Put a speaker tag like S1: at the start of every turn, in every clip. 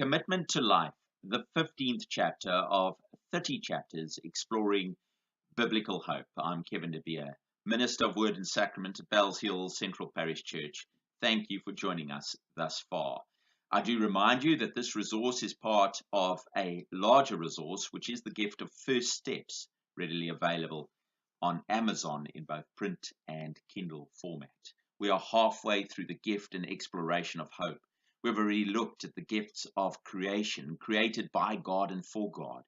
S1: Commitment to Life, the 15th chapter of 30 chapters exploring biblical hope. I'm Kevin De Beer, Minister of Word and Sacrament at Bells Hill Central Parish Church. Thank you for joining us thus far. I do remind you that this resource is part of a larger resource, which is the gift of First Steps, readily available on Amazon in both print and Kindle format. We are halfway through the gift and exploration of hope. We've already looked at the gifts of creation, created by God and for God,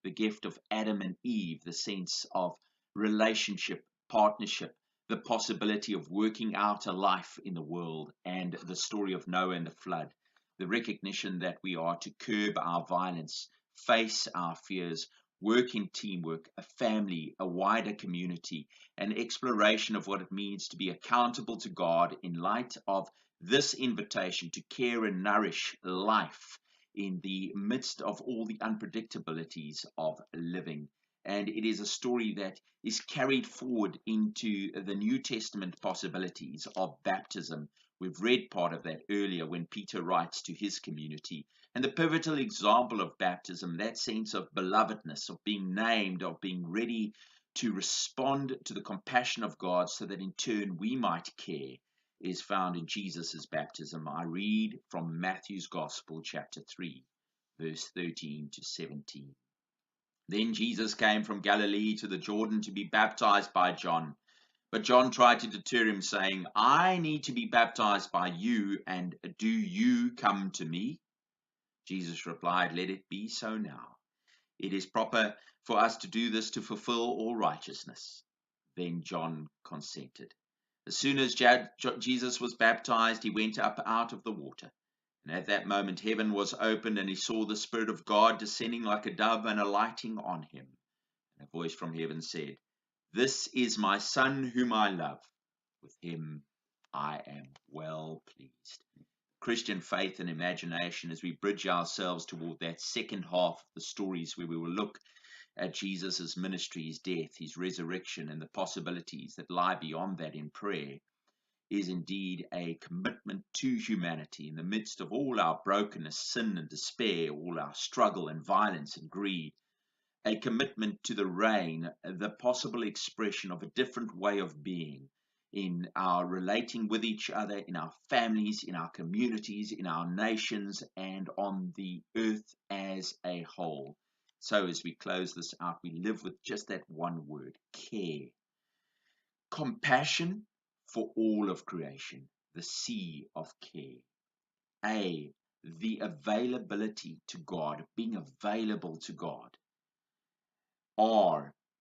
S1: the gift of Adam and Eve, the sense of relationship, partnership, the possibility of working out a life in the world, and the story of Noah and the flood, the recognition that we are to curb our violence, face our fears, work in teamwork, a family, a wider community, an exploration of what it means to be accountable to God in light of this invitation to care and nourish life in the midst of all the unpredictabilities of living. And it is a story that is carried forward into the New Testament possibilities of baptism. We've read part of that earlier when Peter writes to his community. And the pivotal example of baptism, that sense of belovedness, of being named, of being ready to respond to the compassion of God so that in turn we might care, is found in Jesus' baptism. I read from Matthew's Gospel, chapter 3, verse 13 to 17. Then Jesus came from Galilee to the Jordan to be baptized by John. But John tried to deter him, saying, I need to be baptized by you, and do you come to me? Jesus replied, Let it be so now. It is proper for us to do this to fulfill all righteousness. Then John consented. As soon as Jesus was baptized, he went up out of the water. And at that moment heaven was opened, and he saw the Spirit of God descending like a dove and alighting on him. And a voice from heaven said, This is my Son whom I love. With him I am well pleased. Christian faith and imagination, as we bridge ourselves toward that second half of the stories where we will look at Jesus' ministry, his death, his resurrection, and the possibilities that lie beyond that in prayer, is indeed a commitment to humanity in the midst of all our brokenness, sin and despair, all our struggle and violence and greed, a commitment to the reign, the possible expression of a different way of being in our relating with each other, in our families, in our communities, in our nations, and on the earth as a whole. So as we close this out, we live with just that one word, care. Compassion for all of creation, the sea of care. The availability to God, being available to God.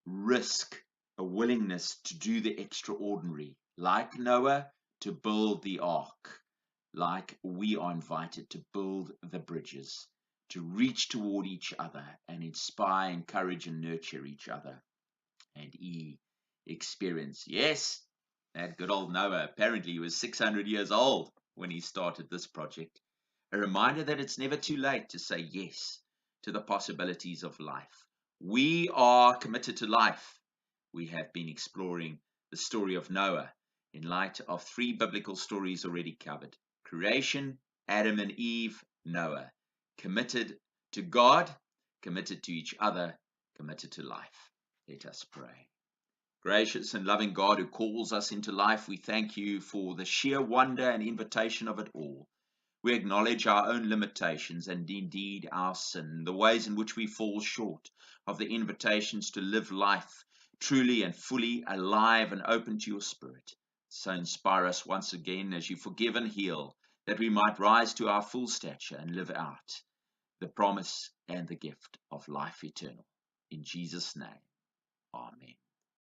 S1: Risk, a willingness to do the extraordinary, like Noah, to build the ark, like we are invited to build the bridges, to reach toward each other and inspire, encourage, and nurture each other. And experience. Yes, that good old Noah, apparently he was 600 years old when he started this project. A reminder that it's never too late to say yes to the possibilities of life. We are committed to life. We have been exploring the story of Noah in light of 3 biblical stories already covered. Creation, Adam and Eve, Noah. Committed to God, committed to each other, committed to life. Let us pray. Gracious and loving God who calls us into life, we thank you for the sheer wonder and invitation of it all. We acknowledge our own limitations and indeed our sin, the ways in which we fall short of the invitations to live life truly and fully alive and open to your Spirit. So inspire us once again as you forgive and heal, that we might rise to our full stature and live out the promise and the gift of life eternal. In Jesus' name, amen.